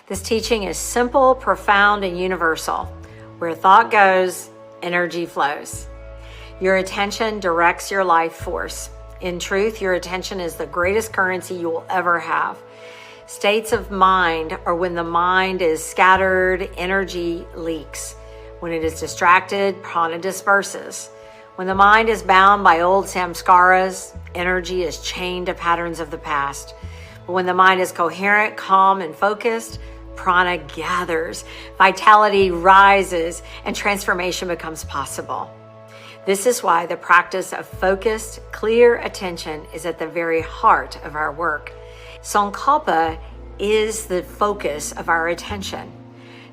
This teaching is simple, profound, and universal. Where thought goes, energy flows. Your attention directs your life force. In truth, your attention is the greatest currency you will ever have. States of mind are when the mind is scattered, energy leaks. When it is distracted, prana disperses. When the mind is bound by old samskaras, energy is chained to patterns of the past. But when the mind is coherent, calm, and focused, prana gathers, vitality rises, and transformation becomes possible. This is why the practice of focused, clear attention is at the very heart of our work. SanKalpa is the focus of our attention.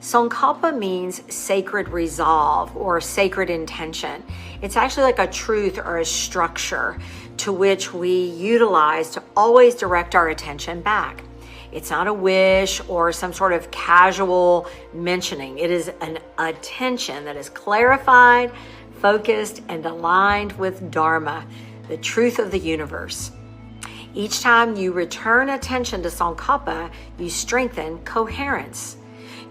SanKalpa means sacred resolve or sacred intention. It's actually like a truth or a structure to which we utilize to always direct our attention back. It's not a wish or some sort of casual mentioning. It is an attention that is clarified, focused, and aligned with Dharma, the truth of the universe. Each time you return attention to SanKalpa, you strengthen coherence.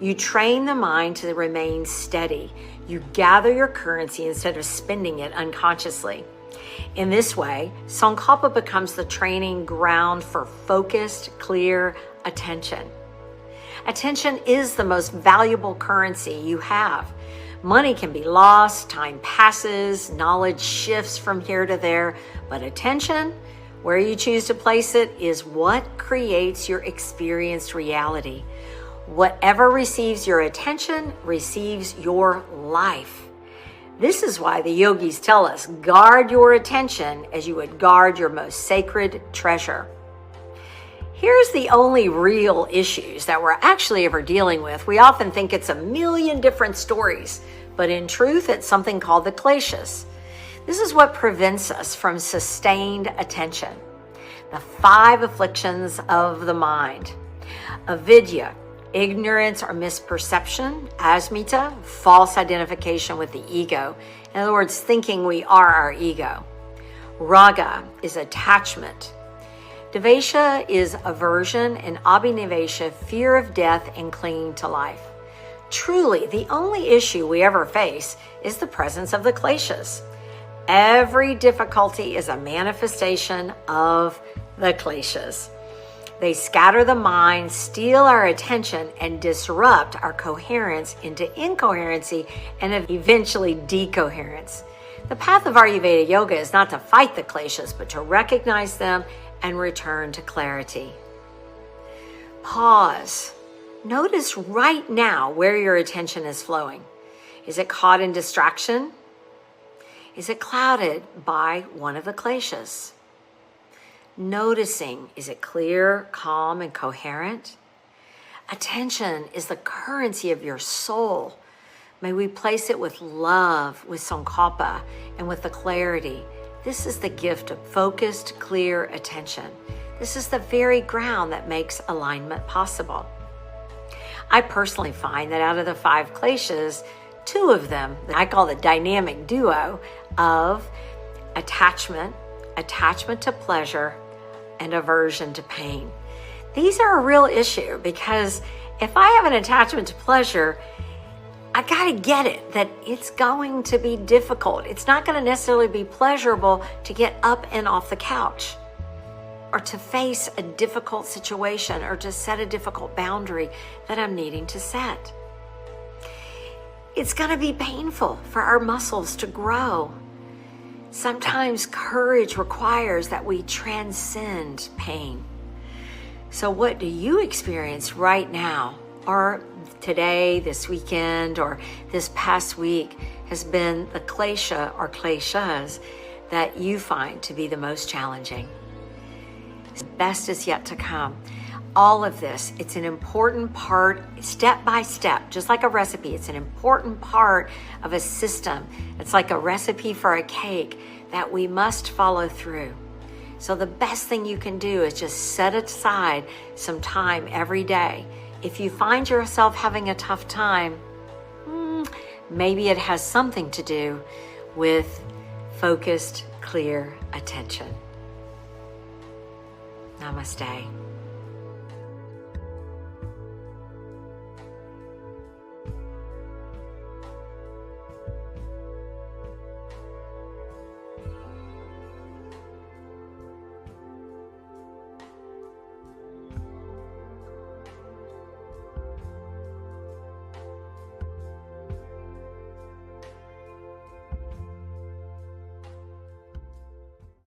You train the mind to remain steady. You gather your currency instead of spending it unconsciously. In this way, SanKalpa becomes the training ground for focused, clear attention. Attention is the most valuable currency you have. Money can be lost, time passes, knowledge shifts from here to there, but attention, where you choose to place it, is what creates your experienced reality. Whatever receives your attention receives your life. This is why the yogis tell us, guard your attention as you would guard your most sacred treasure. Here's the only real issues that we're actually ever dealing with. We often think it's a million different stories, but in truth, it's something called the klesas. This is what prevents us from sustained attention. The 5 afflictions of the mind. Avidya, ignorance or misperception. Asmita, false identification with the ego. In other words, thinking we are our ego. Raga is attachment. Devesha is aversion, and abhinivesha, fear of death and clinging to life. Truly, the only issue we ever face is the presence of the klesas. Every difficulty is a manifestation of the klesas. They scatter the mind, steal our attention, and disrupt our coherence into incoherency and eventually decoherence. The path of Ayurveda yoga is not to fight the klesas, but to recognize them and return to clarity. Pause. Notice right now where your attention is flowing. Is it caught in distraction? Is it clouded by one of the klesas? Noticing, is it clear, calm, and coherent? Attention is the currency of your soul. May we place it with love, with SanKalpa, and with the clarity. This is the gift of focused, clear attention. This is the very ground that makes alignment possible. I personally find that out of the 5 klesas, 2 of them, I call the dynamic duo of attachment to pleasure, and aversion to pain. These are a real issue because if I have an attachment to pleasure, I gotta get it that it's going to be difficult. It's not gonna necessarily be pleasurable to get up and off the couch or to face a difficult situation or to set a difficult boundary that I'm needing to set. It's gonna be painful for our muscles to grow. Sometimes courage requires that we transcend pain. So what do you experience right now, or today, this weekend, or this past week has been the klesha or kleshas that you find to be the most challenging? The best is yet to come. All of this, it's an important part, step by step, just like a recipe. It's an important part of a system. It's like a recipe for a cake that we must follow through. So the best thing you can do is just set aside some time every day. If you find yourself having a tough time, maybe it has something to do with focused, clear attention. Namaste.